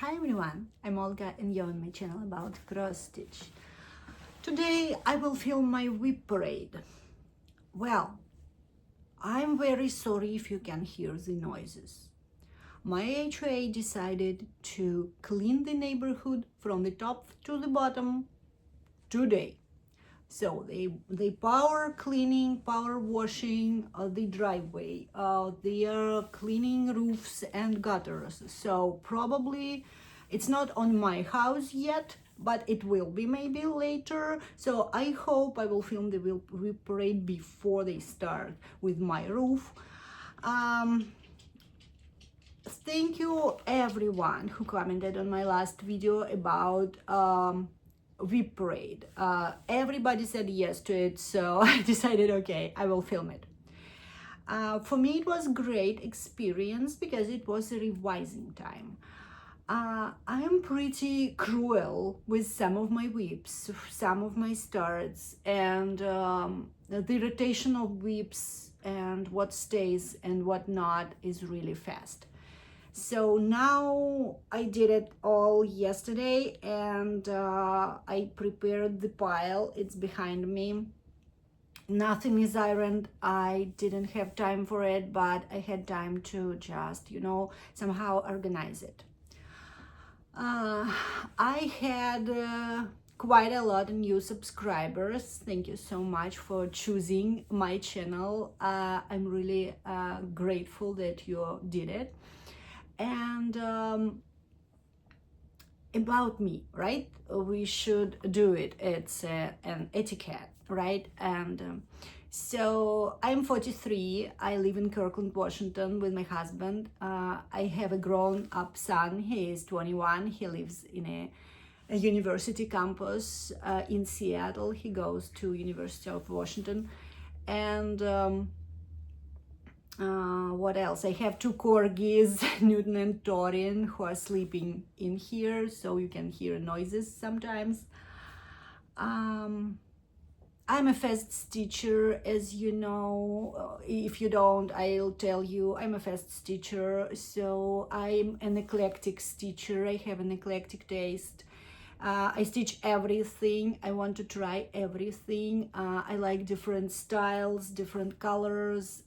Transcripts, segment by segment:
Hi everyone, I'm Olga and you're on my channel about cross stitch. Today I will film my WIP parade. Well, I'm very sorry if you can hear the noises. My HOA decided to clean the neighborhood from the top to the bottom today. So they power cleaning, power washing the driveway. They are cleaning roofs and gutters. So probably it's not on my house yet, but it will be maybe later. So I hope I will film the WIP parade before they start with my roof. Thank you everyone who commented on my last video about WIP parade. Everybody said yes to it, so I decided, okay, I will film it. For me, it was a great experience because it was a revising time. I am pretty cruel with some of my WIPs, some of my starts, and the rotation of WIPs and what stays and what not is really fast. So now I did it all yesterday, and I prepared the pile. It's behind me. Nothing is ironed. I didn't have time for it, but I had time to just, somehow organize it. I had quite a lot of new subscribers. Thank you so much for choosing my channel. I'm really grateful that you did it. And about me, right? We should do it. It's an etiquette, right? And so I'm 43. I live in Kirkland, Washington with my husband. I have a grown-up son. He is 21. He lives in a university campus in Seattle. He goes to University of Washington. And what else? I have two corgis, Newton and Torin, who are sleeping in here, so you can hear noises sometimes. I'm a fast stitcher, as you know. If you don't, I'll tell you. I'm a fast stitcher, so I'm an eclectic stitcher. I have an eclectic taste. I stitch everything. I want to try everything. I like different styles, different colors,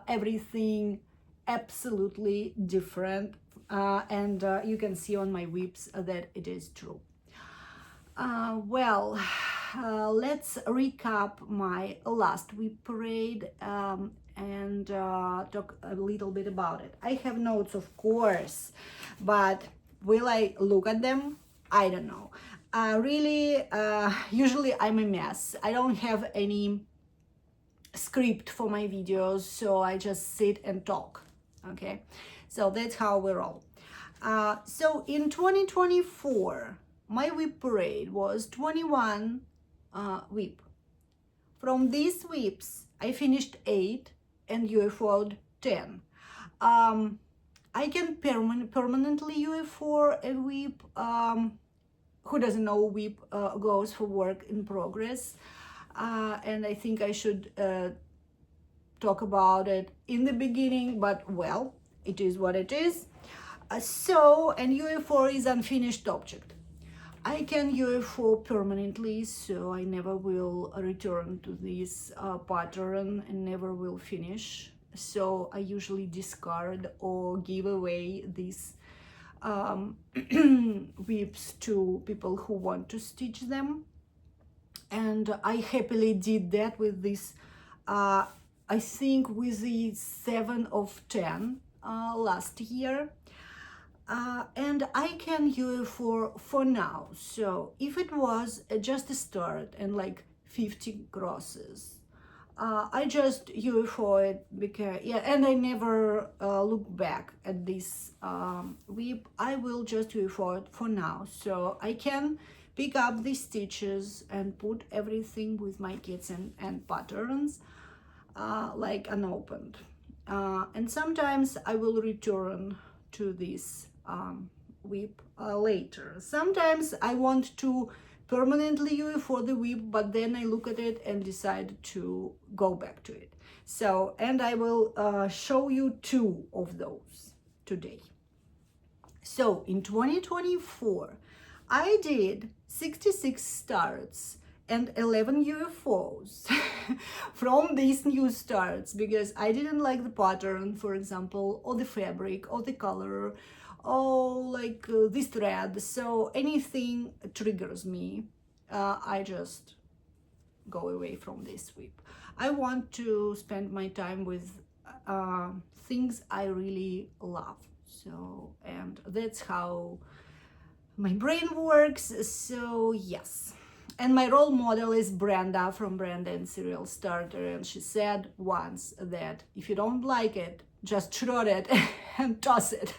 everything absolutely different. And you can see on my WIPs that it is true. Let's recap my last WIP parade and talk a little bit about it. I have notes, of course, but will I look at them? I don't know. Usually I'm a mess. I don't have any script for my videos, so I just sit and talk, okay? So that's how we roll. So in 2024, my WIP parade was 21 WIP. From these WIPs, I finished 8 and UFO'd 10. I can permanently UFO a WIP. Who doesn't know, WIP goes for work in progress. And I think I should talk about it in the beginning, but well, it is what it is. And UFO is unfinished object. I can UFO permanently, so I never will return to this pattern and never will finish. So I usually discard or give away these WIPs to people who want to stitch them. And I happily did that with this, I think with the 7 of 10 last year. And I can UFO for now. So if it was just a start and like 50 crosses, I just UFO it because, and I never look back at this WIP. I will just UFO it for now. So I can pick up the stitches and put everything with my kits and patterns like unopened. And sometimes I will return to this WIP later. Sometimes I want to permanently UFO the WIP, but then I look at it and decide to go back to it. So, and I will show you 2 of those today. So in 2024, I did 66 starts and 11 UFOs from these new starts, because I didn't like the pattern, for example, or the fabric or the color, or like this thread. So anything triggers me, I just go away from this WIP. I want to spend my time with things I really love. So, and that's how my brain works. So yes. And my role model is Brenda from Brenda and Serial Starter, and she said once that if you don't like it, just throw it and toss it.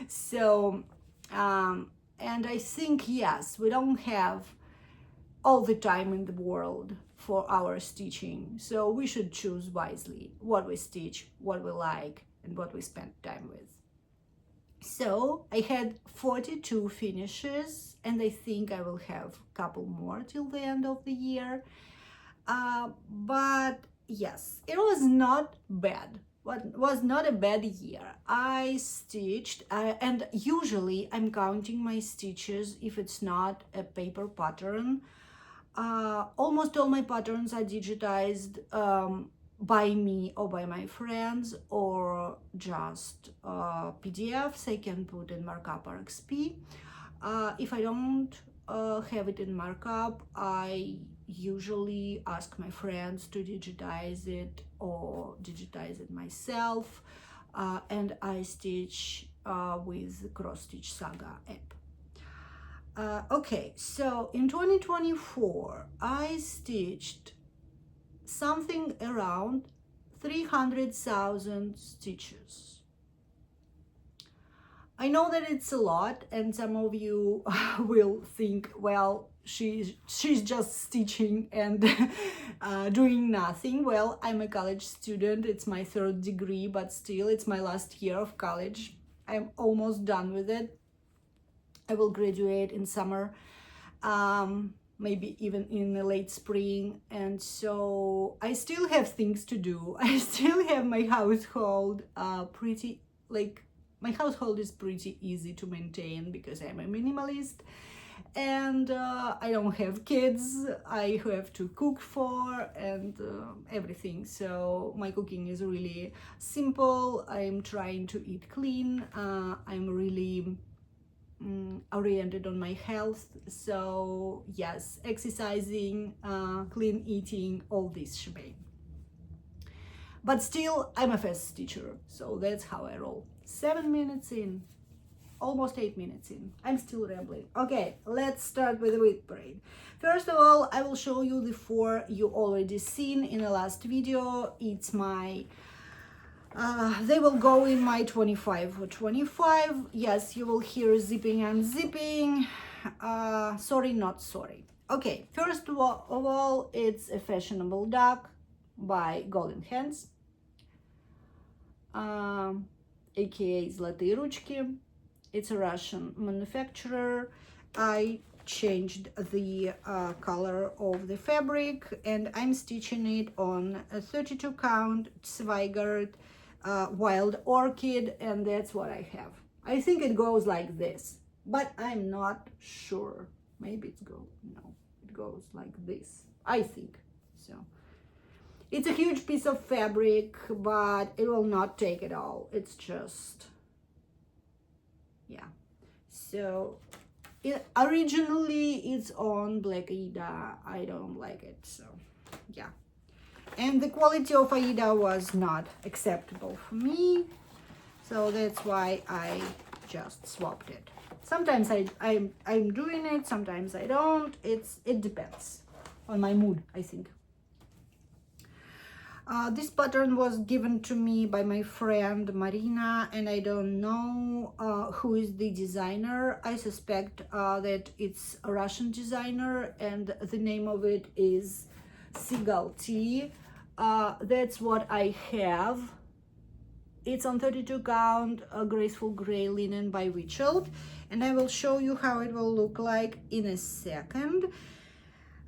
So and I think, yes, we don't have all the time in the world for our stitching, so we should choose wisely what we stitch, what we like, and what we spend time with. So I had 42 finishes, and I think I will have a couple more till the end of the year. But yes, it was not bad. What was not a bad year. I stitched, and usually I'm counting my stitches if it's not a paper pattern. Almost all my patterns are digitized by me or by my friends, or just PDFs I can put in markup RXP. If I don't have it in markup, I usually ask my friends to digitize it or digitize it myself, and I stitch with Cross Stitch Saga app. Okay, so in 2024 I stitched something around 300,000 stitches. I know that it's a lot, and some of you will think, well, she's just stitching and doing nothing. Well, I'm a college student, it's my 3rd degree, but still it's my last year of college. I'm almost done with it. I will graduate in summer, maybe even in the late spring, and so I still have things to do. I still have my household my household is pretty easy to maintain because I'm a minimalist, and I don't have kids I have to cook for, and everything. So my cooking is really simple. I'm trying to eat clean. I'm really oriented on my health. So yes, exercising, clean eating, all this shebang. But still, I'm a fast stitcher, so that's how I roll. 7 minutes in, almost 8 minutes in. I'm still rambling. Okay, let's start with the WIP parade. First of all, I will show you the 4 you already seen in the last video. It's my they will go in my 25 or 25. Yes, you will hear zipping and zipping. Sorry, not sorry. Okay, first of all, it's a fashionable duck by Golden Hands, aka Zlatые Ручки. It's a Russian manufacturer. I changed the color of the fabric, and I'm stitching it on a 32 count Zweigart Wild Orchid, and that's what I have. I think it goes like this, but I'm not sure. Maybe it goes like this, I think. So it's a huge piece of fabric, but it will not take it all. It's just, yeah. So originally it's on Black Aida. I don't like it, so yeah. And the quality of Aida was not acceptable for me, so that's why I just swapped it. Sometimes I'm doing it, sometimes I don't. It depends on my mood, I think. This pattern was given to me by my friend Marina, and I don't know who is the designer. I suspect that it's a Russian designer, and the name of it is Seagull Tea. That's what I have. It's on 32 count, graceful gray linen by Wichelt, and I will show you how it will look like in a second.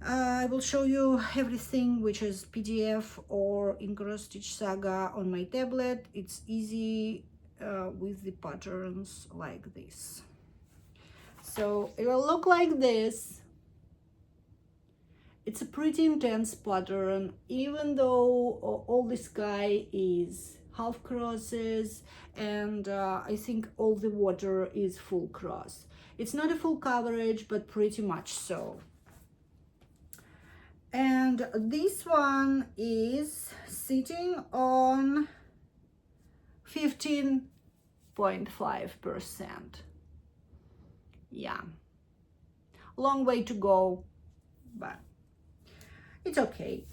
I will show you everything which is PDF or in Cross Stitch Saga on my tablet. It's easy with the patterns like this. So it will look like this. It's a pretty intense pattern, even though all the sky is half crosses, and I think all the water is full cross. It's not a full coverage, but pretty much so. And this one is sitting on 15.5%. Yeah, long way to go, but it's okay.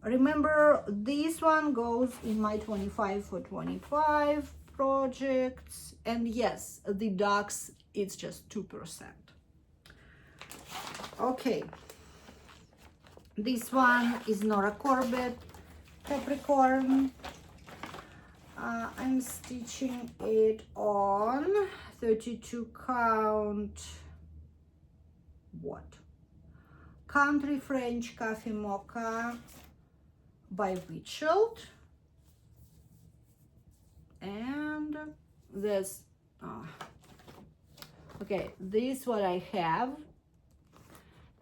Remember, this one goes in my 25 for 25 projects, and yes, the ducks, it's just 2%. Okay, this one is Nora Corbett Capricorn. I'm stitching it on 32 count Country French Coffee Mocha by Witchelt. And this, okay, this is what I have,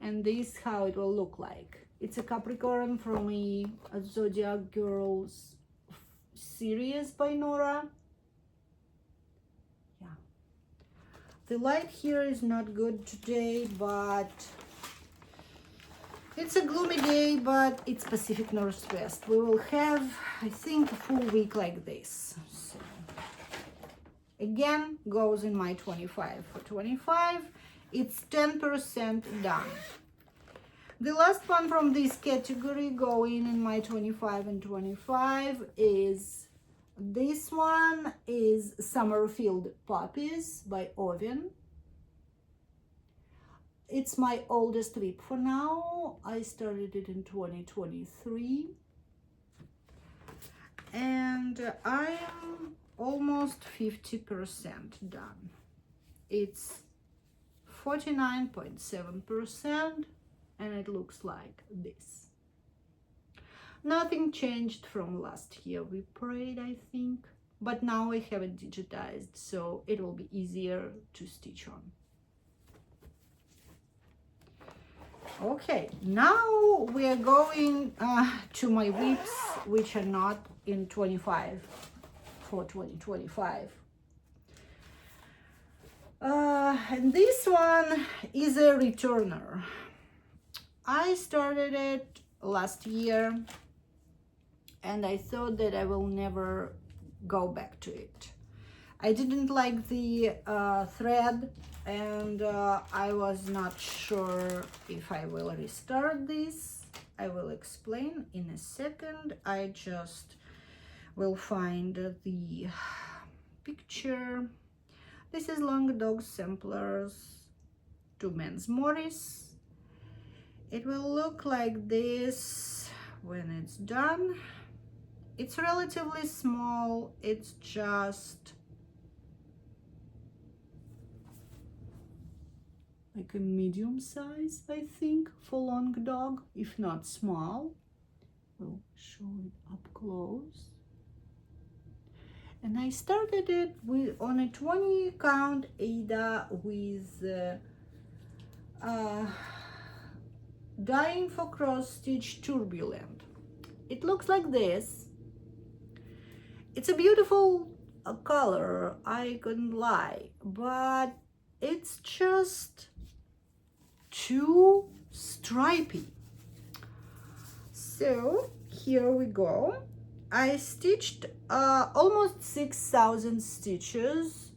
and this is how it will look like. It's a Capricorn from a Zodiac Girls series by Nora. Yeah, the light here is not good today, but it's a gloomy day, but it's Pacific Northwest. We will have, I think, a full week like this. So, again, goes in my 25 for 25. It's 10% done. The last one from this category going in my 25 and 25 is this one is Summerfield Poppies by Oven. It's my oldest WIP for now. I started it in 2023. And I am almost 50% done. It's 49.7%, and it looks like this. Nothing changed from last year WIP Parade, I think, but now I have it digitized, so it will be easier to stitch on. Okay, now we are going to my WIPs, which are not in 25 for 2025. And this one is a returner. I started it last year, and I thought that I will never go back to it. I didn't like the thread, and I was not sure if I will restart this. I will explain in a second. I just will find the picture. This is Long Dog Samplers to Men's Morris. It will look like this when it's done. It's relatively small. It's just like a medium size, I think, for Long Dog, if not small. We'll show it up close. And I started it on a 20 count Ada with Dying for Cross Stitch Turbulent. It looks like this. It's a beautiful color, I couldn't lie, but it's just too stripy. So here we go. I stitched almost 6,000 stitches,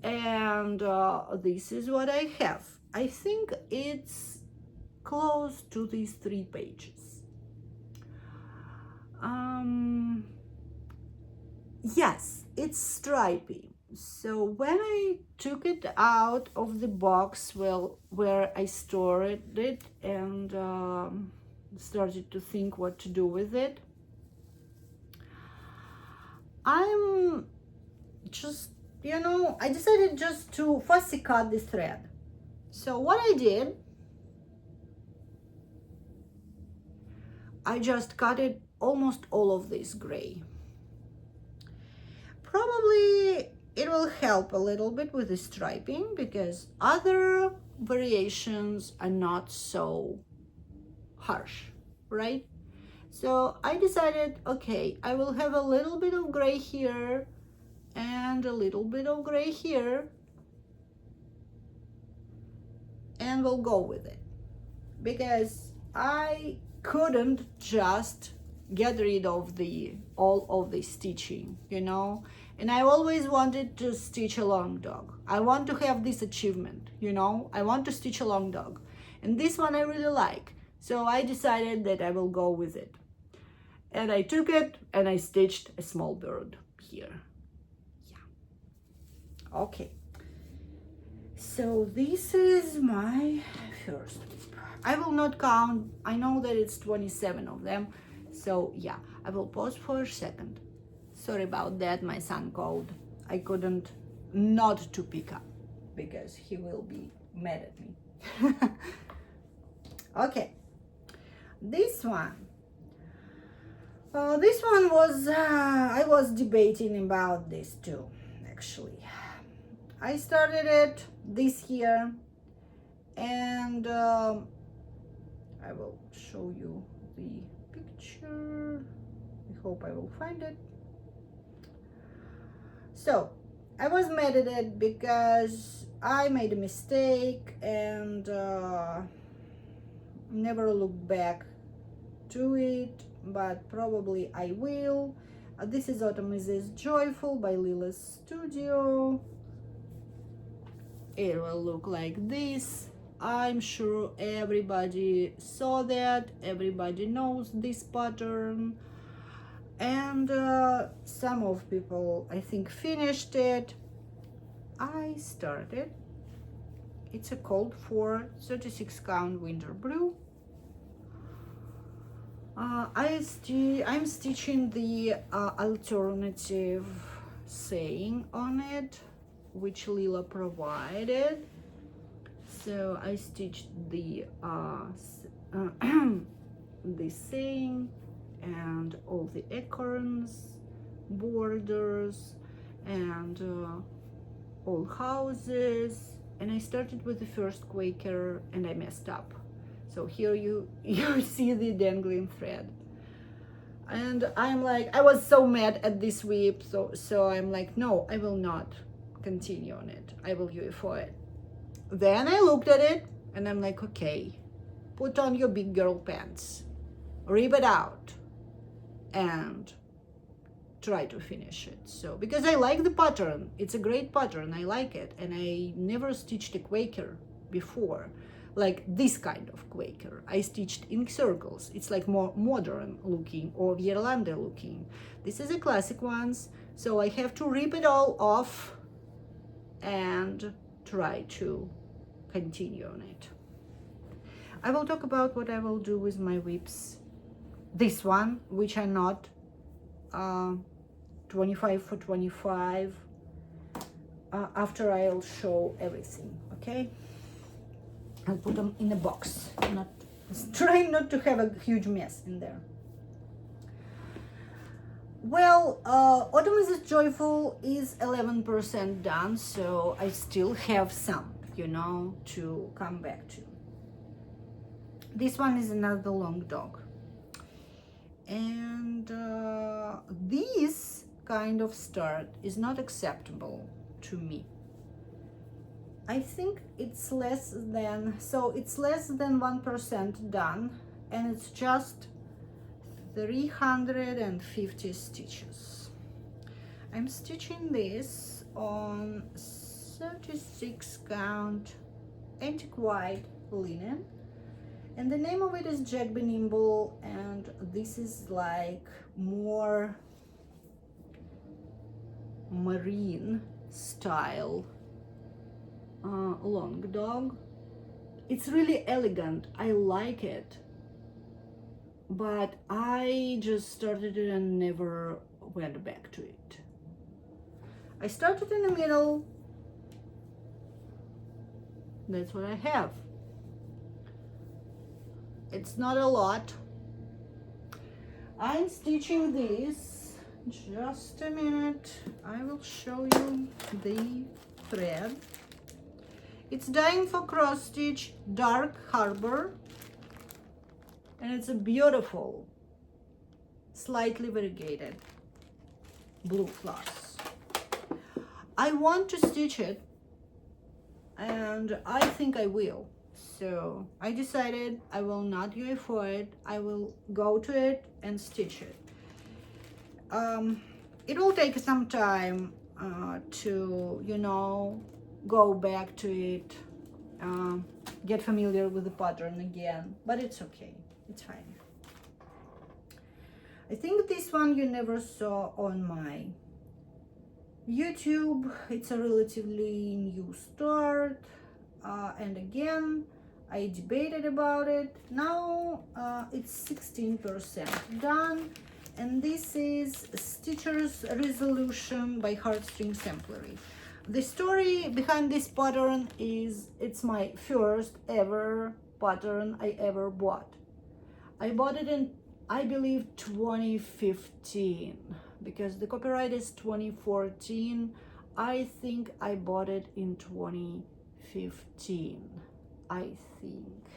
and this is what I have. I think it's close to these 3 pages. Yes, it's stripy. So when I took it out of the box, well, where I stored it, and started to think what to do with it, I'm just, I decided just to fussy cut this thread. So what I did, I just cut it almost all of this gray. probably it will help a little bit with the striping because other variations are not so harsh, right? So I decided, okay, I will have a little bit of gray here and a little bit of gray here, and we'll go with it because I couldn't just get rid of all of the stitching, you know, and I always wanted to stitch a long dog. I want to have this achievement, you know, I want to stitch a long dog, and this one I really like, so I decided that I will go with it. And I took it and I stitched a small bird here. Yeah. Okay. So this is my first WIP. I will not count. I know that it's 27 of them. So yeah, I will pause for a second. Sorry about that, my son called. I couldn't not to pick up because he will be mad at me. Okay. This one was, I was debating about this too, actually. I started it this year, and I will show you the picture. I hope I will find it. So, I was mad at it because I made a mistake and never looked back to it, but probably I will. This is Autumn is Joyful by Lila's Studio. It will look like this. I'm sure everybody saw that, everybody knows this pattern, and some of people I think finished it. I started. It's a cold for 36 count winter blue. I'm stitching the alternative saying on it, which Lila provided. So I stitched the the saying and all the acorns, borders, and all houses. And I started with the first Quaker and I messed up. So here you see the dangling thread. And I'm like, I was so mad at this WIP, so I'm like, no, I will not continue on it. I will UFO it. Then I looked at it and I'm like, okay, put on your big girl pants, rip it out, and try to finish it. So, because I like the pattern, it's a great pattern, I like it, and I never stitched a Quaker before, like this kind of Quaker. I stitched in circles. It's like more modern looking or Guirlande looking. This is a classic ones, so I have to rip it all off and try to continue on it. I will talk about what I will do with my WIPs. This one, which are not 25 for 25, after I'll show everything, okay? I'll put them in a box, trying not to have a huge mess in there. Well, Autumn is Joyful is 11% done, so I still have some, you know, to come back to. This one is another long dog. And this kind of start is not acceptable to me. I think it's less than 1% done, and it's just 350 stitches. I'm stitching this on 36 count antique white linen, and the name of it is Jack Be Nimble, and this is like more marine style long dog. It's really elegant, I like it, but I just started it and never went back to it. I started in the middle. That's what I have. It's not a lot. I'm stitching this Just a minute, I will show you the thread. It's Dying for Cross Stitch Dark Harbor, and it's a beautiful, slightly variegated blue floss. I want to stitch it, and I think I will. So I decided I will not go for it. I will go to it and stitch it. It will take some time to, you know, go back to it, get familiar with the pattern again, but it's okay, it's fine. I think this one you never saw on my YouTube. It's a relatively new start, and again, I debated about it. Now it's 16% done, and this is Stitcher's Resolution by Heartstring Samplery. The story behind this pattern is it's my first ever pattern I ever bought. I bought it in, I believe, 2015, because the copyright is 2014. I think I bought it in 2015. I think,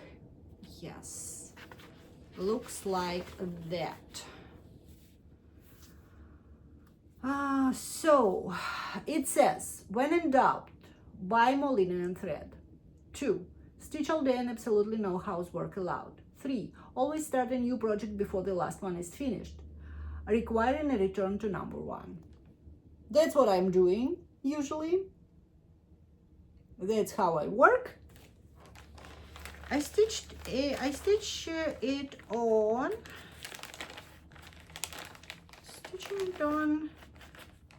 yes, looks like that. So it says, when in doubt, buy more linen and thread. 2, stitch all day and absolutely no housework allowed. 3, always start a new project before the last one is finished, requiring a return to number 1. That's what I'm doing usually. That's how I work. I stitch it on, stitching it on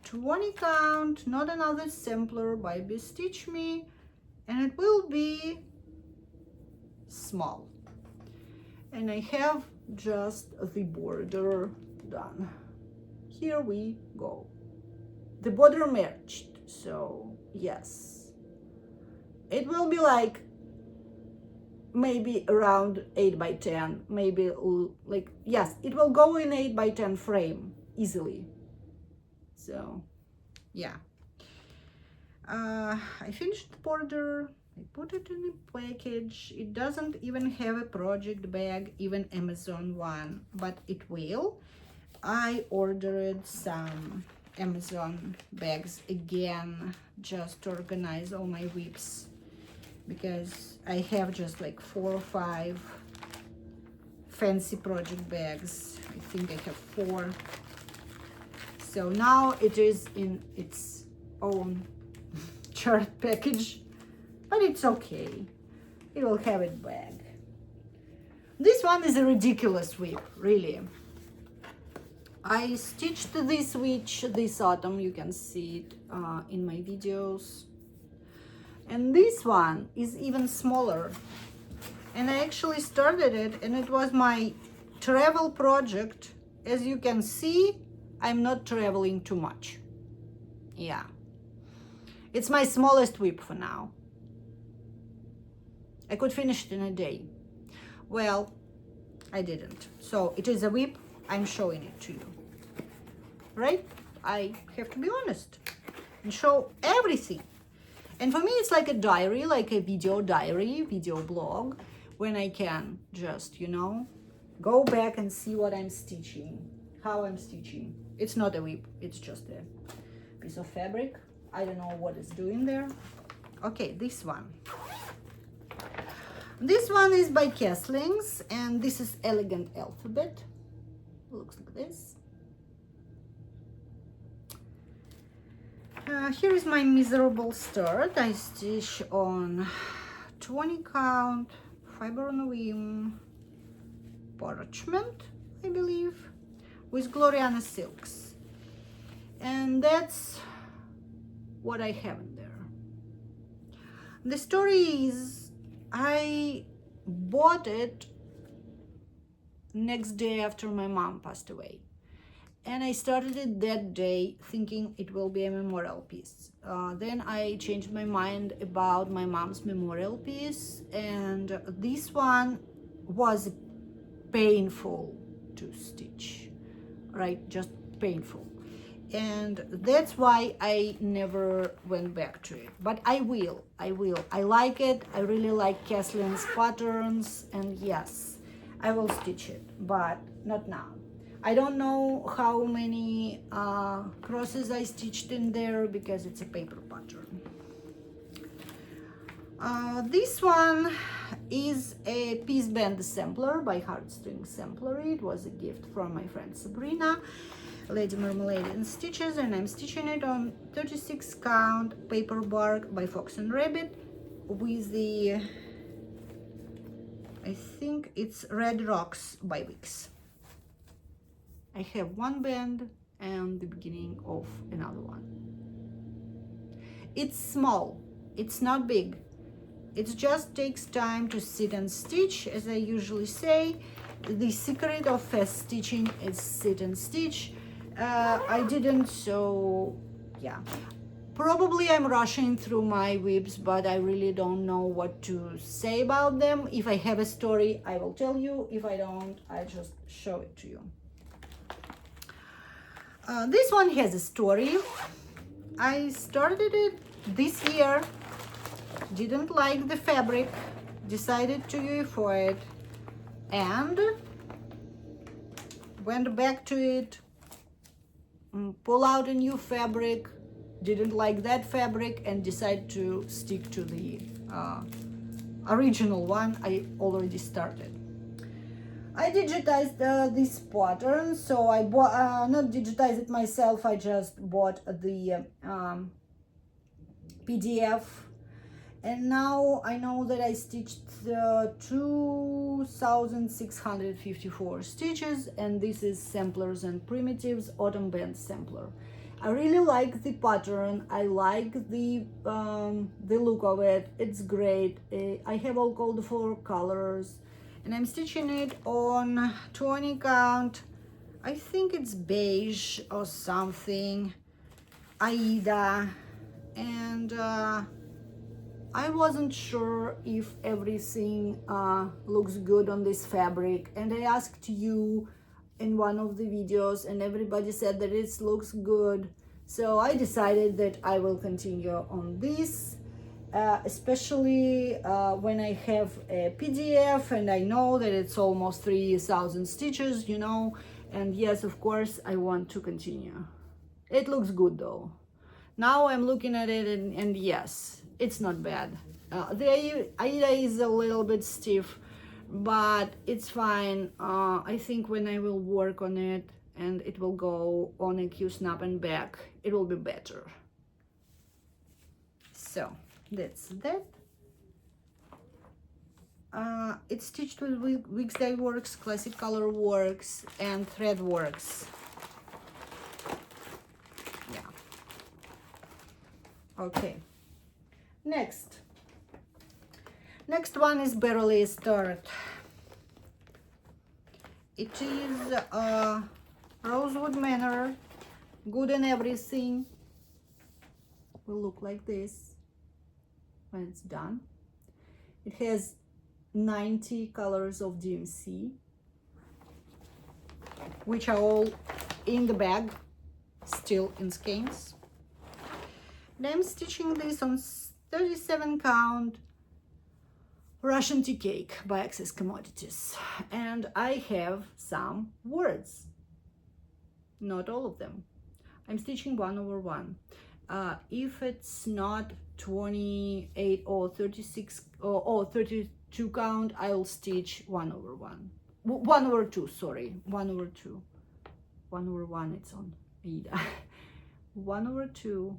20 count, not another sampler by Bestitch Me, and it will be small. And I have just the border done. Here we go. The border matched, so yes. It will be like maybe around 8 by 10, maybe like, yes, it will go in 8 by 10 frame easily. So yeah, I finished the border. I put it in a package. It doesn't even have a project bag, even Amazon one, but it will. I ordered some Amazon bags again, just to organize all my WIPs, because I have just like 4 or 5 fancy project bags. I think I have 4. So now it is in its own chart package, but it's okay. It will have it back. This one is a ridiculous WIP, really. I stitched this switch this autumn. You can see it in my videos. And this one is even smaller. And I actually started it, and it was my travel project. As you can see, I'm not traveling too much. Yeah. It's my smallest WIP for now. I could finish it in a day. Well, I didn't. So it is a WIP. I'm showing it to you. Right? I have to be honest and show everything. And for me, it's like a diary, like a video diary, video blog, when I can just, you know, go back and see what I'm stitching, how I'm stitching. It's not a WIP, it's just a piece of fabric. I don't know what it's doing there. Okay, this one. This one is by Kesslings, and this is Elegant Alphabet. Looks like this. Here is my miserable start. I stitch on 20 count fiber on whim parchment, I believe, with Gloriana silks, and that's what I have in there. The story is I bought it next day after my mom passed away. And I started it that day thinking it will be a memorial piece. Then I changed my mind about my mom's memorial piece, and this one was painful to stitch, right? Just painful. and that's why I never went back to it, but I will. I like it. I really like Keslin's patterns, and yes, I will stitch it, but not now. I don't know how many crosses I stitched in there because it's a paper pattern. This one is a piece band sampler by Heartstring Samplery. It was a gift from my friend Sabrina, Lady Marmalade and Stitches, and I'm stitching it on 36 count paper bark by Fox and Rabbit with the, I think it's Red Rocks by Wix. I have one band and the beginning of another one. It's small, it's not big. It just takes time to sit and stitch, as I usually say. The secret of fast stitching is sit and stitch. I didn't, so yeah. Probably I'm rushing through my WIPs, but I really don't know what to say about them. If I have a story, I will tell you. If I don't, I just show it to you. This one has a story. I started it this year. Didn't like the fabric, decided to UFO it, and went back to it, pull out a new fabric, didn't like that fabric, and decided to stick to the original one I already started. I digitized this pattern, so I bought, not digitized it myself, I just bought the PDF. And now I know that I stitched 2,654 stitches, and this is Samplers and Primitives Autumn Band Sampler. I really like the pattern. I like the look of it. It's great. I have all the 4 colors, and I'm stitching it on 20 count. I think it's beige or something, Aida, and I wasn't sure if everything looks good on this fabric, and I asked you in one of the videos and everybody said that it looks good, so I decided that I will continue on this, especially when I have a PDF and I know that it's almost 3,000 stitches, you know, and yes, of course, I want to continue. It looks good though. Now I'm looking at it and yes, it's not bad. The Aida is a little bit stiff, but it's fine. I think when I will work on it and it will go on a Q-snap and back, it will be better. So that's that. It's stitched with Wix Dye Works, Classic Color Works, and Thread Works. Yeah. Okay. Next one is Barely a Start. It is Rosewood Manor, good and everything. Will look like this when it's done. It has 90 colors of DMC, which are all in the bag, still in skeins. And I'm stitching this on 37 count Russian tea cake by Access Commodities, and I have some words, not all of them. I'm stitching 1/1. If it's not 28 or 36 or 32 count, I'll stitch 1/1. 1/2, sorry, 1/2. 1/1, it's on Aida. 1/2.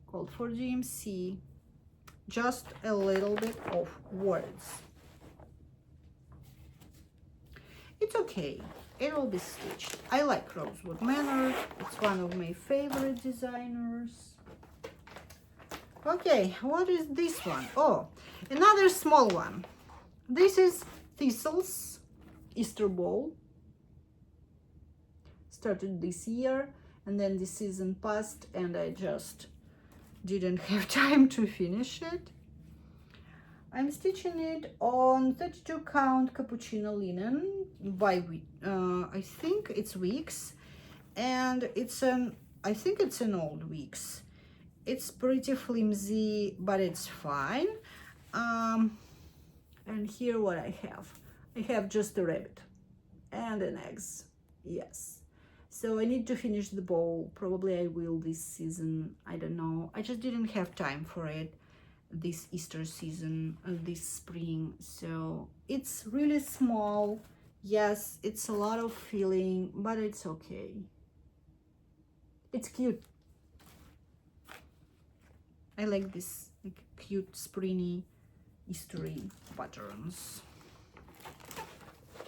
Called for DMC, just a little bit of words. It's okay, it will be stitched. I like Rosewood Manor, it's one of my favorite designers. Okay, what is this one? Oh, another small one. This is Thistles Easter Bowl. Started this year, and then the season passed and I just didn't have time to finish it. I'm stitching it on 32 count cappuccino linen by I think it's Wix, and it's an, I think it's an old Wix. It's pretty flimsy, but it's fine. And here what I have just a rabbit and an eggs. Yes. So I need to finish the bow. Probably I will this season. I don't know. I just didn't have time for it this Easter season, this spring. So it's really small. Yes, it's a lot of feeling, but it's okay. It's cute. I like this like cute springy Eastery patterns.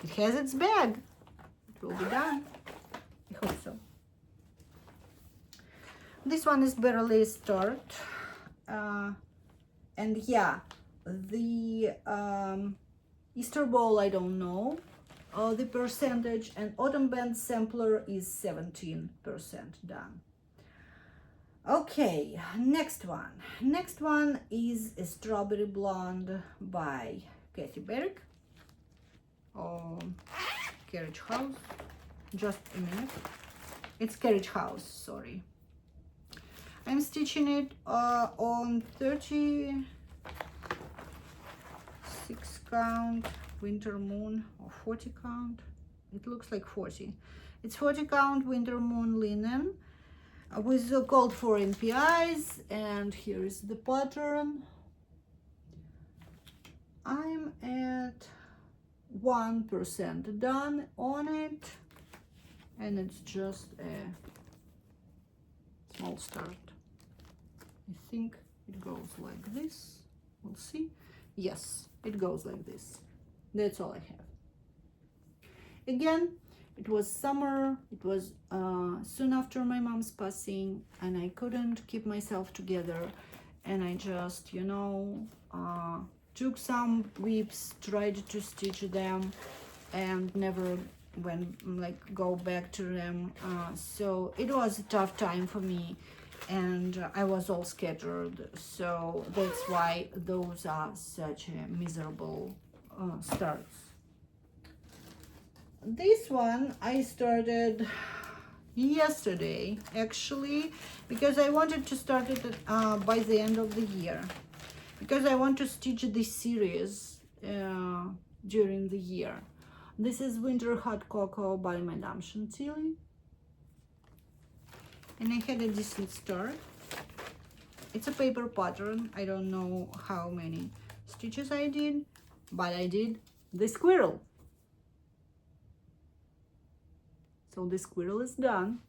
It has its bag. It will be done. I hope so. This one is barely start. And yeah, the Easter ball, I don't know the percentage, and autumn band sampler is 17% done. Okay, next one. Next one is a Strawberry Blonde by Kathy Berrick. Carriage House. Just a minute. It's Carriage House, sorry. I'm stitching it on 36 count winter moon, or 40 count. It looks like 40. It's 40 count winter moon linen with the called for NPIs, and here is the pattern. I'm at 1% done on it, and it's just a small start. I think it goes like this. We'll see. Yes, it goes like this. That's all I have. Again, it was summer. It was soon after my mom's passing, and I couldn't keep myself together, and I just, you know, took some WIPs, tried to stitch them, and never go back to them. So it was a tough time for me, and I was all scattered. So that's why those are such a miserable starts. This one I started yesterday, actually, because I wanted to start it by the end of the year, because I want to stitch this series during the year. This is Winter Hot Cocoa by Madame Chantilly, and I had a decent start. It's a paper pattern. I don't know how many stitches I did, but I did the squirrel. So the squirrel is done,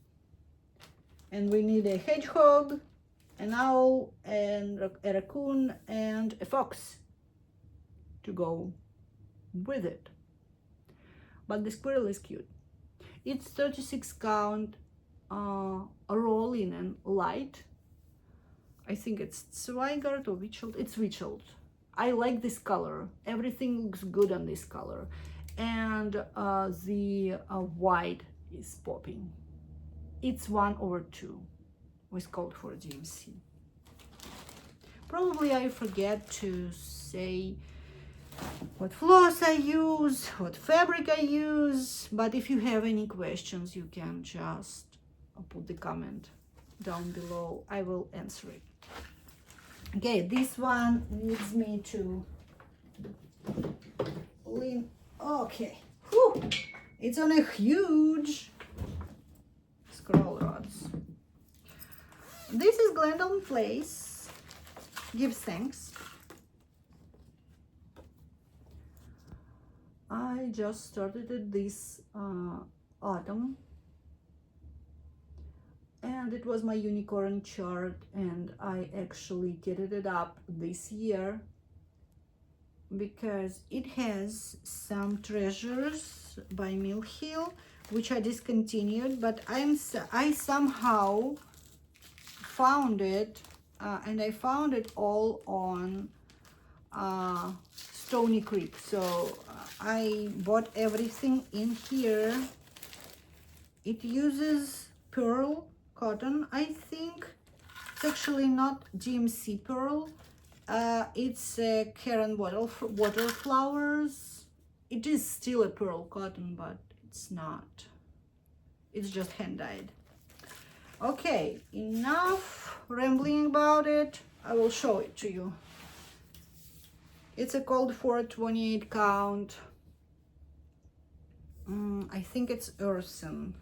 and we need a hedgehog, an owl, and a raccoon, and a fox to go with it. But the squirrel is cute. It's 36 count raw linen light. I think it's Zweigart or Wichelt. It's Wichelt. I like this color. Everything looks good on this color, and the white is popping. It's 1/2 with called for GMC. Probably I forget to say what floss I use, what fabric I use, but if you have any questions, you can just put the comment down below. I will answer it. Okay, this one needs me to lean. Okay, whew. It's on a huge scroll rods. This is Glendon Place. Gives thanks. I just started it this autumn, and it was my unicorn chart, and I actually kitted it up this year because it has some treasures by Mill Hill which I discontinued, but I somehow found it, and I found it all on Stony Creek. So I bought everything in here. It uses pearl cotton. I think it's actually not GMC pearl. It's Karen Waterflowers. It is still a pearl cotton, but it's not It's just hand dyed. Okay, enough rambling about it. I will show it to you. It's a called for 28 count. I think it's Earthen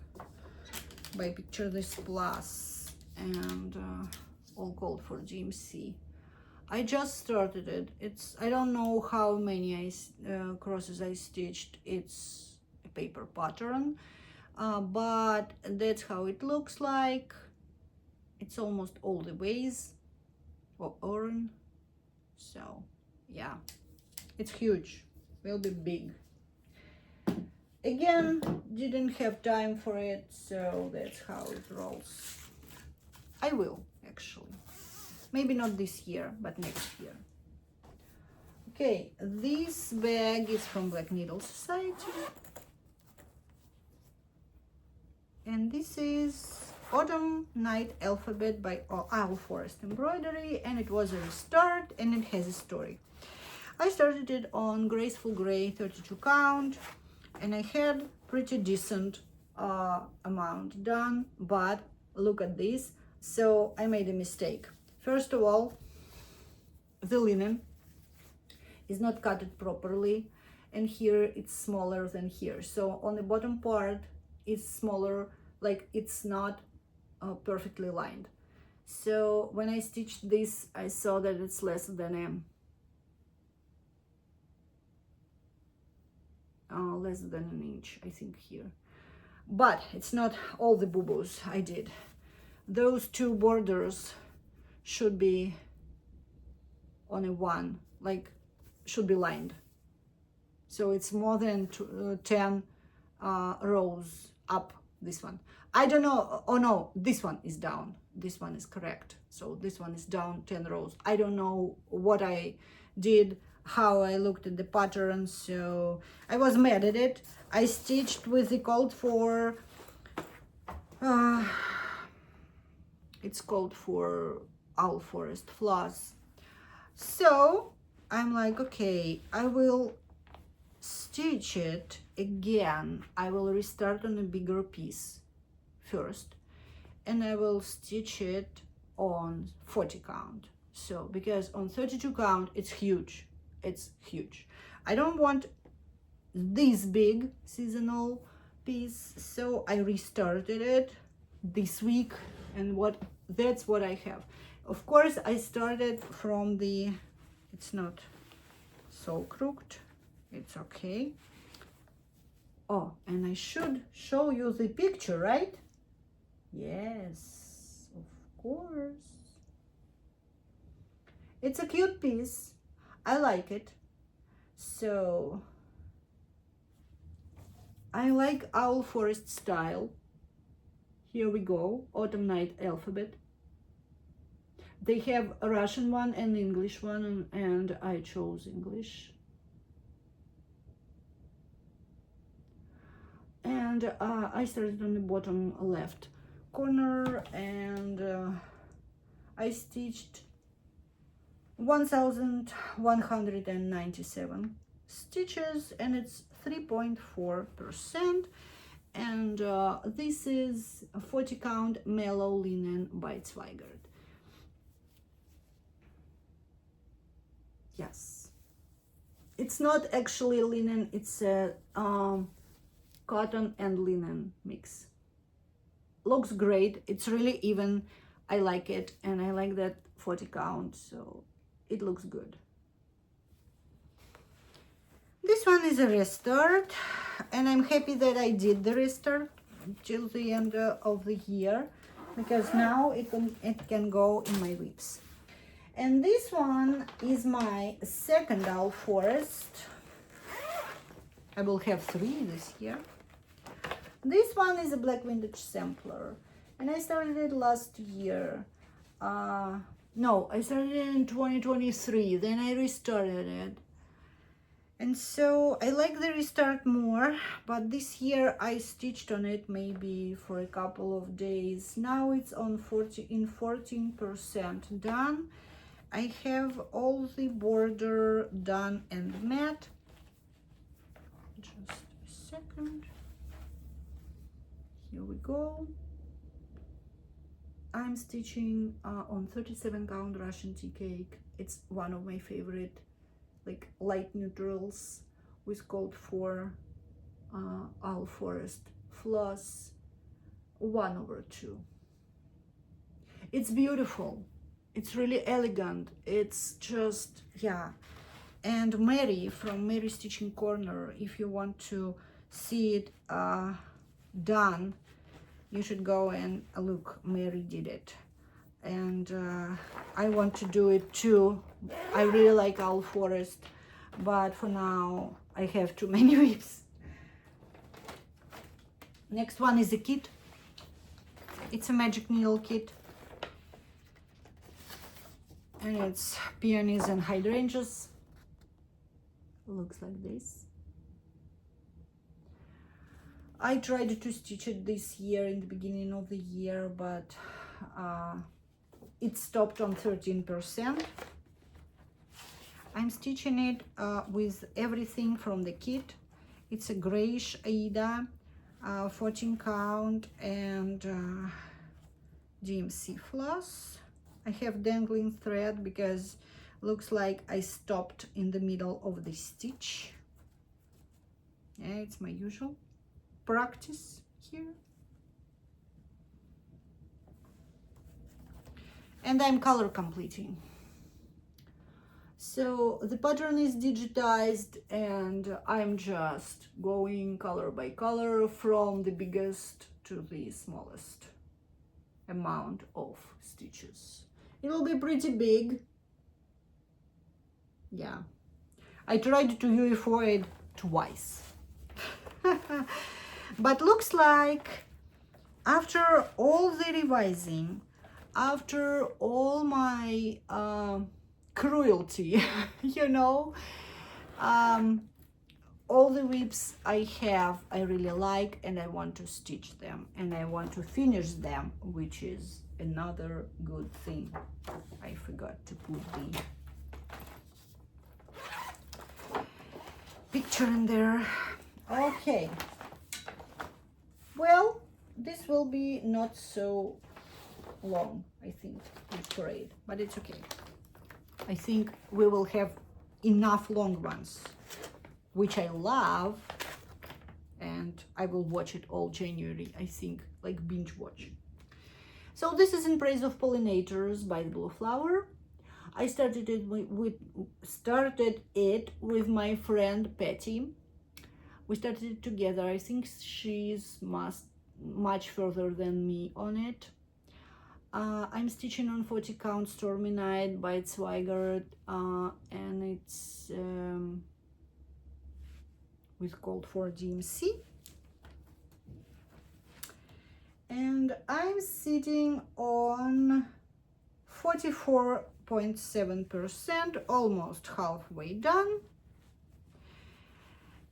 by Picture This Plus, and all called for GMC. I just started it. I don't know how many crosses I stitched. It's a paper pattern, but that's how it looks like. It's almost all the ways for Oran. So yeah, it's huge, will be big. Again, didn't have time for it, so that's how it rolls. I will, actually. Maybe not this year, but next year. Okay, this bag is from Black Needle Society. And this is Autumn Night Alphabet by Owl Forest Embroidery, and it was a restart, and it has a story. I started it on Graceful Gray 32 count, and I had pretty decent amount done, but look at this. So I made a mistake. First of all, the linen is not cutted properly, and here it's smaller than here. So on the bottom part, it's smaller, like it's not perfectly lined. So when I stitched this, I saw that it's less than an inch, I think, here. But it's not all the boo-boos I did. Those two borders should be on a one, like should be lined. So it's more than 10 rows up, this one. I don't know, oh no, this one is down. This one is correct. So this one is down 10 rows. I don't know what I did, how I looked at the pattern, so I was mad at it. I stitched with the called for, it's called for Owl Forest Floss. So I'm like, okay, I will stitch it again. I will restart on a bigger piece first, and I will stitch it on 40 count. So because on 32 count, it's huge. It's huge. I don't want this big seasonal piece, so I restarted it this week, and that's what I have. Of course, I started from the, it's not so crooked, it's okay. Oh, and I should show you the picture, right? Yes, of course. It's a cute piece. I like it. So I like Owl Forest style. Here we go, Autumn Night Alphabet. They have a Russian one and English one, and I chose English. And I started on the bottom left corner, and I stitched 1197 stitches, and it's 3.4%. And this is a 40 count Mellow Linen by Zweigert. Yes, it's not actually linen, it's a cotton and linen mix. Looks great, it's really even. I like it, and I like that 40 count, so it looks good. This one is a restart, and I'm happy that I did the restart till the end of the year, because now it can go in my WIPs. And this one is my second Owl Forest. I will have 3 this year. This one is a Black Vintage Sampler, and I started it last year. No, I started it in 2023, then I restarted it. And so I like the restart more, but this year I stitched on it maybe for a couple of days. Now it's on 14% done. I have all the border done and matte. Just a second. here we go. I'm stitching on 37 count Russian tea cake. It's one of my favorite, like, light neutrals with code for All Forest floss 1/2. It's beautiful. It's really elegant. It's just, yeah. And Mary from Mary Stitching Corner, if you want to see it done, you should go and look. Mary did it, and I want to do it too. I really like Owl Forest, but for now I have too many WIPs. Next one is a kit. It's a magic needle kit, and it's peonies and hydrangeas. Looks like this. I tried to stitch it this year in the beginning of the year, but it stopped on 13%. I'm stitching it with everything from the kit. It's a grayish Aida, 14 count, and DMC floss. I have dangling thread because looks like I stopped in the middle of the stitch. Yeah, it's my usual practice here. And I'm color completing. So the pattern is digitized, and I'm just going color by color from the biggest to the smallest amount of stitches. It will be pretty big. Yeah, I tried to UFO it twice. But looks like after all the revising, after all my cruelty, you know, all the WIPs I have, I really like, and I want to stitch them, and I want to finish them, which is another good thing. I forgot to put the picture in there. Okay, well, this will be not so long, I think, this parade, but it's okay. I think we will have enough long ones, which I love, and I will watch it all January, I think, like binge watch. So this is In Praise of Pollinators by the Blue Flower. I started it with my friend Patty. We started it together. I think she's much further than me on it. I'm stitching on 40 count Stormy Night by Zweigart, and it's with code for DMC. And I'm sitting on 44.7%, almost halfway done.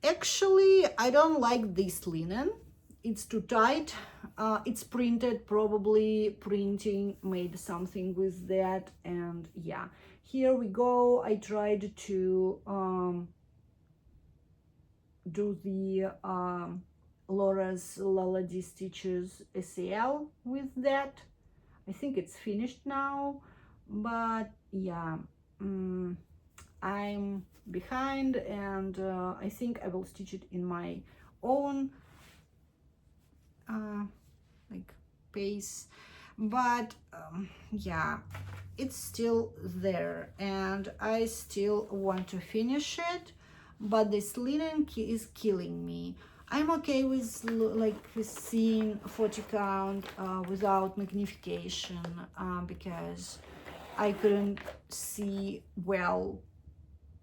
Actually, I don't like this linen. It's too tight. It's printed, probably printing made something with that, and yeah, here we go. I tried to do the Laura's Laladi Stitches SAL with that. I think it's finished now, but yeah, I'm behind, and I think I will stitch it in my own like pace, but yeah, it's still there, and I still want to finish it, but this linen is killing me. I'm okay with like seeing 40 count without magnification, because I couldn't see well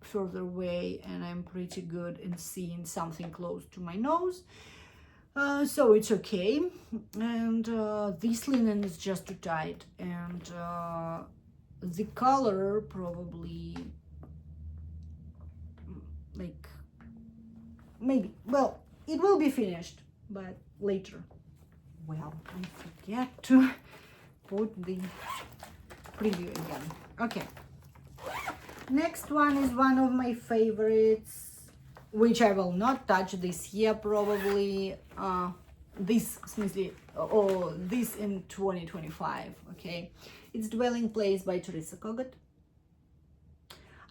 further away, and I'm pretty good in seeing something close to my nose, so it's okay. And this linen is just too tight, and the color probably, like, maybe, well, it will be finished, but later. Well, I forget to put the preview again. Okay, next one is one of my favorites, which I will not touch this year probably. this, or this in 2025, okay? It's Dwelling Place by Teresa Kogut.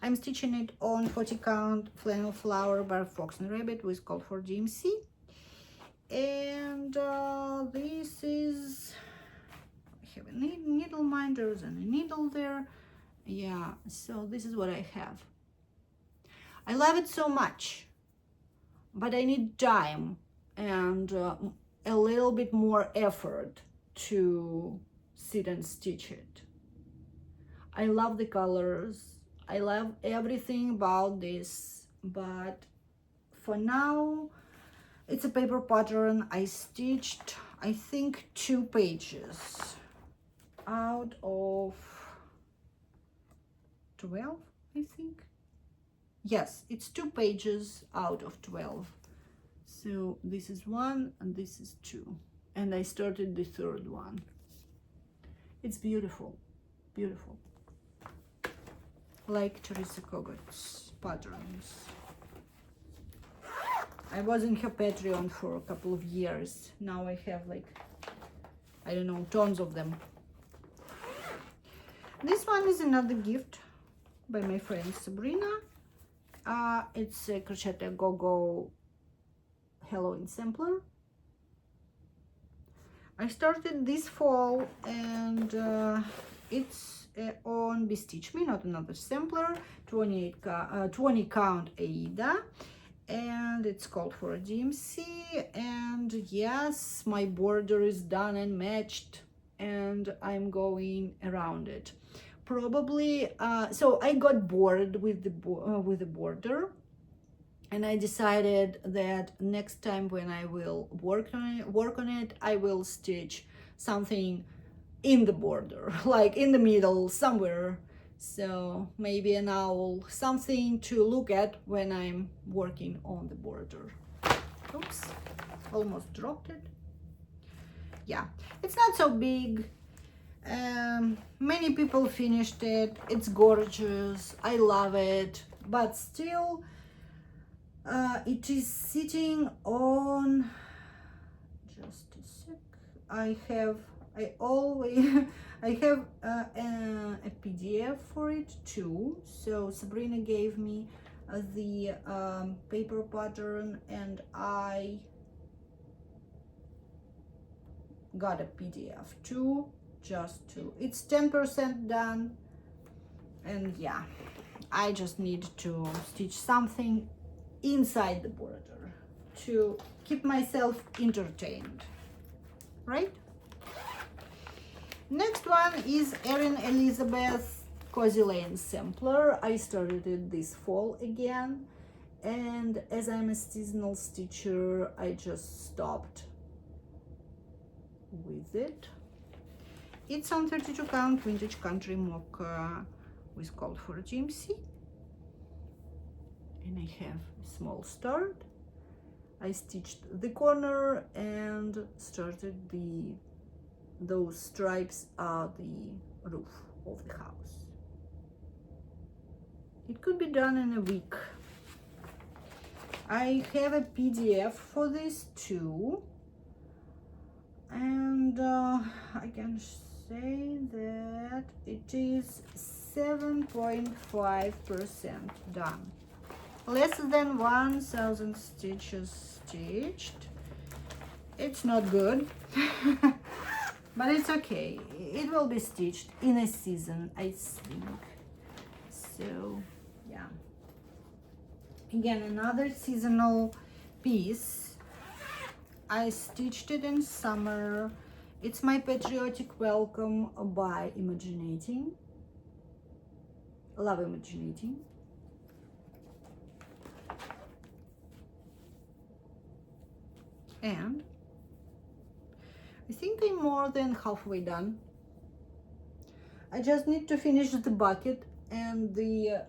I'm stitching it on 40 count flannel flower by Fox and Rabbit with called for DMC. And this is, I have a needle minders and a needle there. Yeah, so this is what I have. I love it so much, but I need time and a little bit more effort to sit and stitch it. I love the colors, I love everything about this, but for now it's a paper pattern. I stitched, I think, 2 pages out of 12, I think. Yes, it's 2 pages out of 12. So this is 1 and this is 2. And I started the 3rd one. It's beautiful, beautiful. Like Teresa Kogut's patterns. I was in her Patreon for a couple of years. Now I have like, I don't know, tons of them. This one is another gift by my friend Sabrina. It's a Crochet A Go-Go Halloween sampler. I started this fall, and it's on Bestitch Me, not another sampler, 20 count Aida, and it's called for a DMC. And yes, my border is done and matched, and I'm going around it. Probably, so I got bored with the border, and I decided that next time when I will work on it, I will stitch something in the border, like in the middle somewhere. So maybe an owl, something to look at when I'm working on the border. Oops, almost dropped it. Yeah, it's not so big. Many people finished it. It's gorgeous. I love it, but still it is sitting on, just a sec, I have a PDF for it too. So Sabrina gave me the paper pattern, and I got a PDF too, just to, it's 10% done. And yeah, I just need to stitch something inside the border to keep myself entertained, right? Next one is Erin Elizabeth Cozy Lane sampler. I started it this fall again, and as I'm a seasonal stitcher, I just stopped with it. It's on 32 count vintage country mocha with called for a GMC, and I have a small start. I stitched the corner and started those stripes are the roof of the house. It could be done in a week. I have a PDF for this too, and I can say that it is 7.5% done. Less than 1,000 stitches stitched. It's not good. But it's okay. It will be stitched in a season, I think. So, yeah. Again, another seasonal piece. I stitched it in summer. It's my patriotic welcome by Imaginating. Love Imaginating. And I think I'm more than halfway done. I just need to finish the bucket and the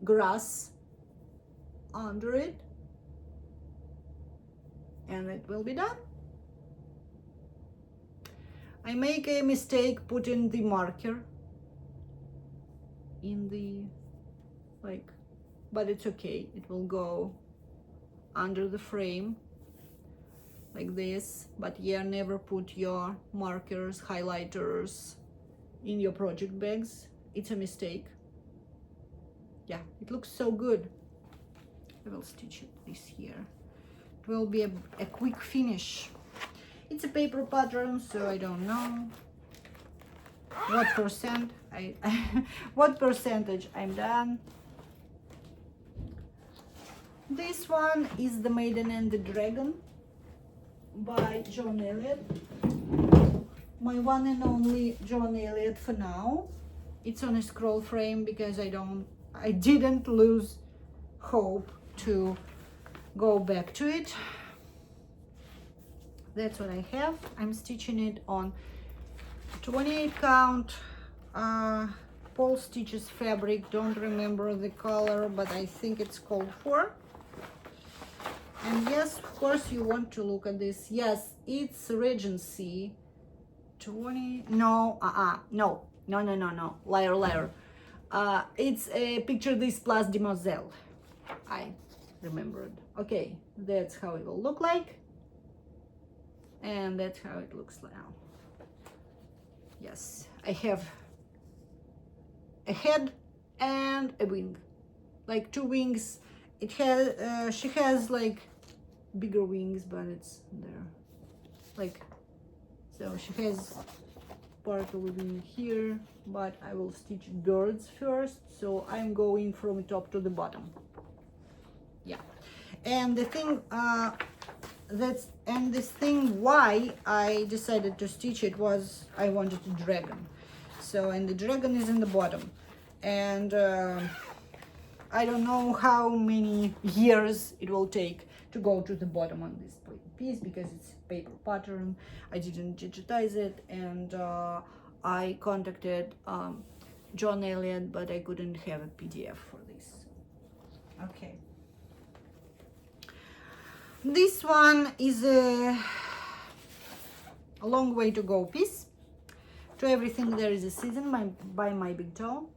grass under it, and it will be done. I make a mistake putting the marker in the, like, but it's okay. It will go under the frame. like this, but yeah, never put your markers, highlighters in your project bags. It's a mistake. Yeah, it looks so good. I will stitch it this here. It will be a quick finish. It's a paper pattern, so I don't know what percent what percentage I'm done. This one is The Maiden and the Dragon by John Elliott. My one and only John Elliott for now. It's on a scroll frame because I didn't lose hope to go back to it. That's what I have. I'm stitching it on 28 count Paul Stitches fabric. Don't remember the color, but I think it's called 4. And yes, of course, you want to look at this. Yes, it's Regency 20. No, no. Liar. It's a Picture This plus Demoiselle. I remembered. Okay, that's how it will look like. And that's how it looks now. Yes, I have a head and a wing, like 2 wings. It has she has like bigger wings, but it's there, like, so she has part of the wing here, but I will stitch birds first, so I'm going from top to the bottom. Yeah, and the thing this thing why I decided to stitch it was I wanted a dragon. So, and the dragon is in the bottom, and I don't know how many years it will take to go to the bottom on this piece because it's paper pattern. I didn't digitize it, and I contacted John Elliott, but I couldn't have a PDF for this. Okay. This one is a long way to go piece. To Everything There Is a Season by My Big Toe.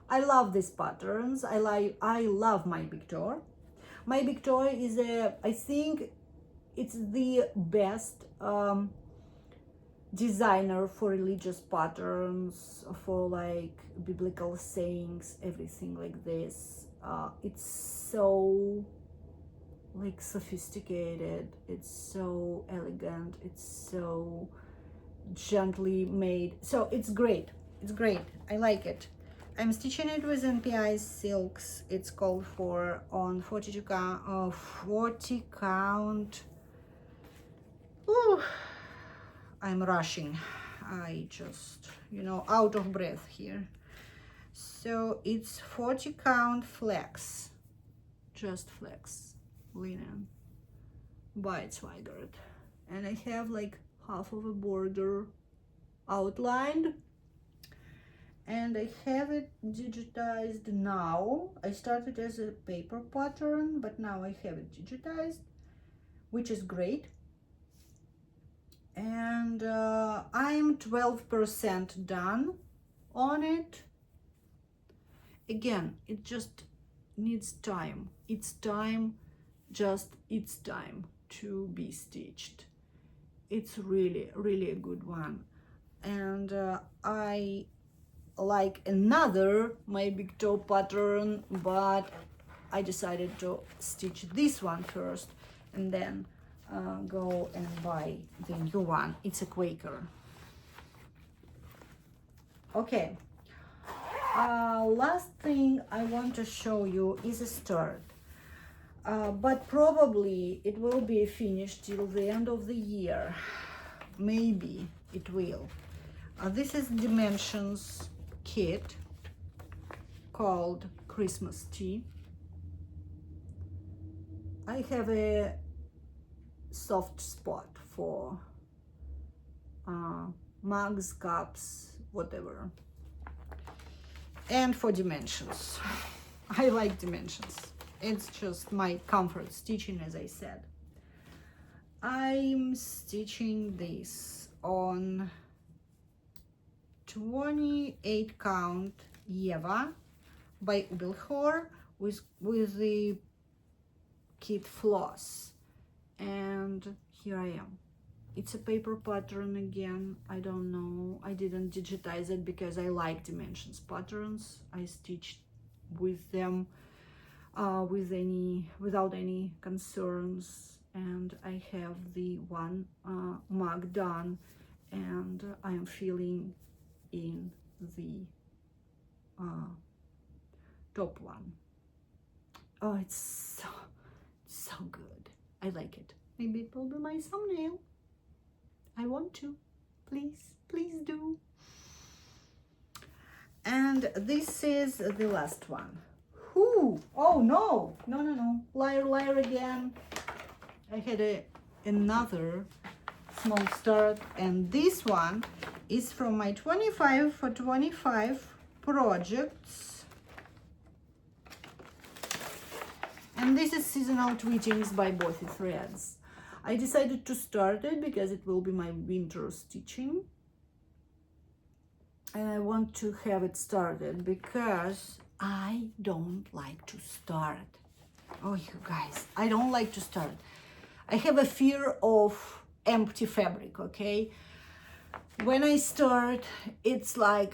I love these patterns. I love My Big Toe. My Big Toe is I think it's the best designer for religious patterns, for like biblical sayings, everything like this. It's so like sophisticated, it's so elegant, it's so gently made, so it's great. I like it. I'm stitching it with NPI silks. It's called for on 40 count. Ooh, I'm rushing, I just, you know, out of breath here. So it's 40 count flex, just flex linen by Zweigart, and I have like half of a border outlined, and I have it digitized now. I started as a paper pattern, but now I have it digitized, which is great. And I'm 12% done on it. Again, it just needs time. It's time to be stitched. It's really a good one, and I like another My Big Toe pattern, but I decided to stitch this one first and then go and buy the new one. It's a Quaker. Okay, last thing I want to show you is a skirt. But probably it will be finished till the end of the year. Maybe it will. This is Dimensions kit called Christmas Tea. I have a soft spot for mugs, cups, whatever, and for Dimensions. I like Dimensions. It's just my comfort stitching, as I said. I'm stitching this on 28 count Eva by Ubelhor with the kit Floss. and here I am. It's a paper pattern again. I don't know, I didn't digitize it because I like dimensions patterns. I stitched with them without any concerns, and I have the one mug done, and I am filling in the top one. Oh, it's so good. I like it. Maybe it will be my thumbnail. I want to. Please do. And this is the last one. Whoo! Oh no! No. Liar again. I had another small start, and this one is from my 25 for 25 projects. And this is Seasonal Tweetings by Bothy Threads. I decided to start it because it will be my winter stitching. And I want to have it started because I don't like to start. Oh, you guys, I don't like to start. I have a fear of empty fabric, okay? When I start, it's like,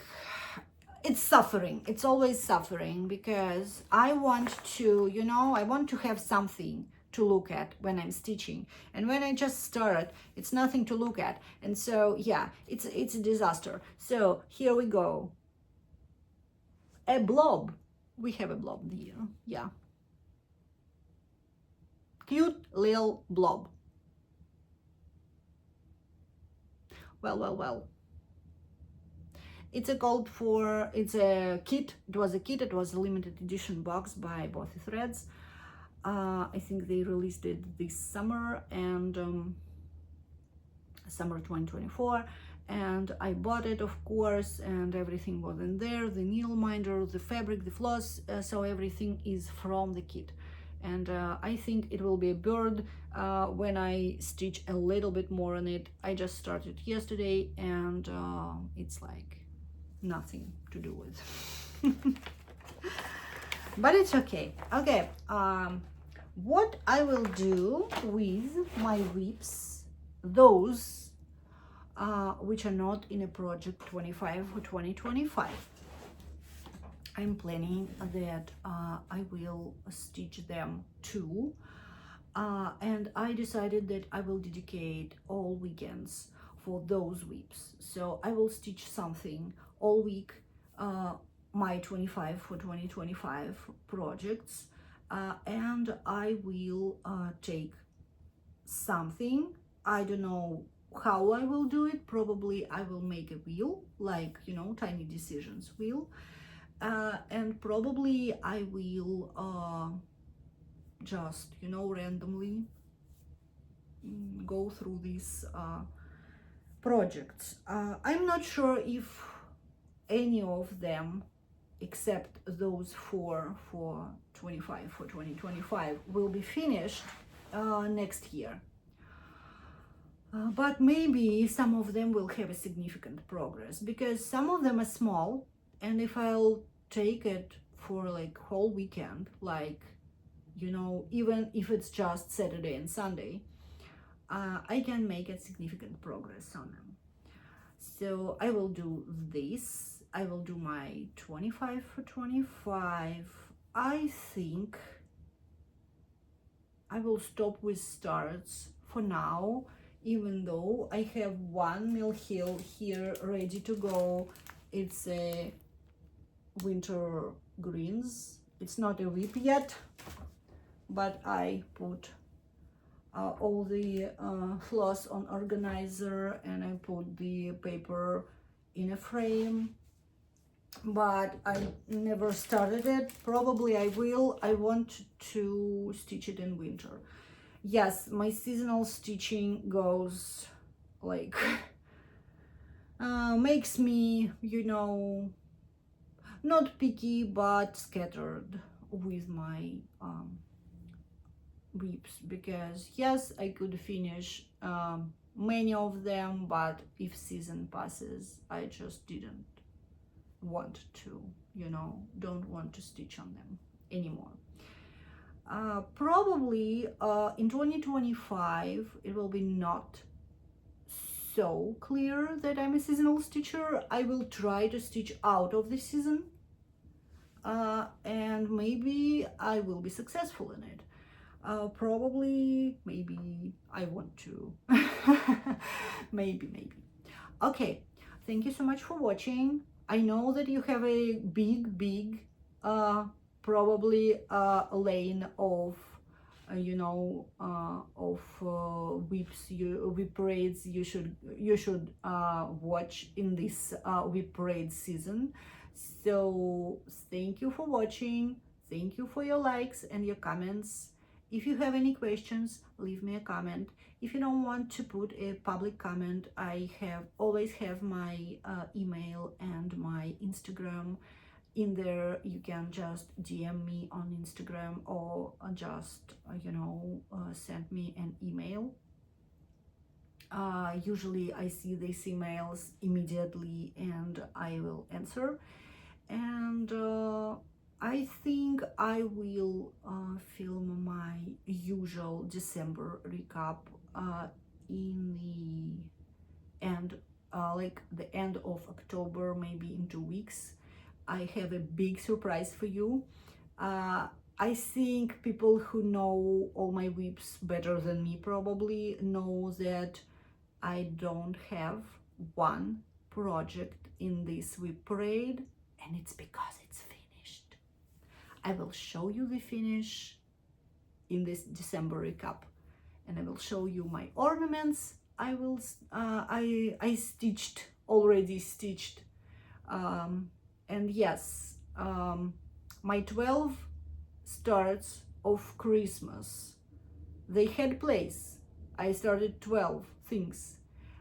it's suffering. It's always suffering because I want to, you know, I want to have something to look at when I'm stitching, and when I just start, it's nothing to look at, and so yeah, it's a disaster. So here we go. A blob. We have a blob here. Yeah, cute little blob. Well. It's a kit. It was a kit. It was a limited edition box by Bothy Threads. I think they released it this summer, and summer 2024, and I bought it, of course, and everything was in there, the needle minder, the fabric, the floss, so everything is from the kit. And I think it will be a bird when I stitch a little bit more on it. I just started yesterday, and it's like nothing to do with. But it's okay. Okay, what I will do with my WIPs, those which are not in a project 25 for 2025, I'm planning that I will stitch them too, and I decided that I will dedicate all weekends for those WIPs. So I will stitch something all week, my 25 for 2025 projects, and I will take something. I don't know how I will do it. Probably I will make a wheel, like, you know, Tiny Decisions wheel, and probably I will just, you know, randomly go through these projects. I'm not sure if any of them, except those for 25 for 2025, will be finished next year, but maybe some of them will have a significant progress, because some of them are small, and if I'll take it for like whole weekend, like, you know, even if it's just Saturday and Sunday, I can make a significant progress on them. So I will do this. I will do my 25 for 25. I think I will stop with starts for now, even though I have one mill heel here ready to go. It's a winter greens. It's not a WIP yet, but I put all the floss on organizer, and I put the paper in a frame, but I never started it. Probably I will. I want to stitch it in winter. Yes, my seasonal stitching goes like makes me, you know, not picky but scattered with my WIPs, because yes, I could finish many of them, but if season passes, I just didn't want to, you know, don't want to stitch on them anymore. Probably in 2025 it will be not so clear that I'm a seasonal stitcher. I will try to stitch out of the season, and maybe I will be successful in it. Probably, maybe I want to. maybe. Okay, thank you so much for watching. I know that you have a big probably lane of WIPs, WIP parades you should watch in this WIP parade season. So thank you for watching. Thank you for your likes and your comments. If you have any questions, leave me a comment. If you don't want to put a public comment, I always have my email and my Instagram in there. You can just DM me on Instagram, or just send me an email. Usually I see these emails immediately and I will answer. And I think I will film my usual December recap in the end, like the end of October, maybe in 2 weeks. I have a big surprise for you. I think people who know all my WIPs better than me probably know that I don't have one project in this WIP parade, and it's because it's finished. I will show you the finish in this December recap, and I will show you my ornaments. I already stitched, and yes, my 12 starts of Christmas, they had place. I started 12 things.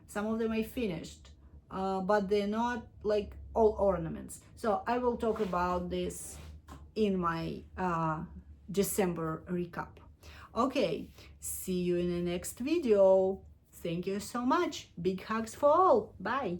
Some of them I finished, but they're not like all ornaments. So I will talk about this in my December recap. Okay, see you in the next video. Thank you so much. Big hugs for all. Bye.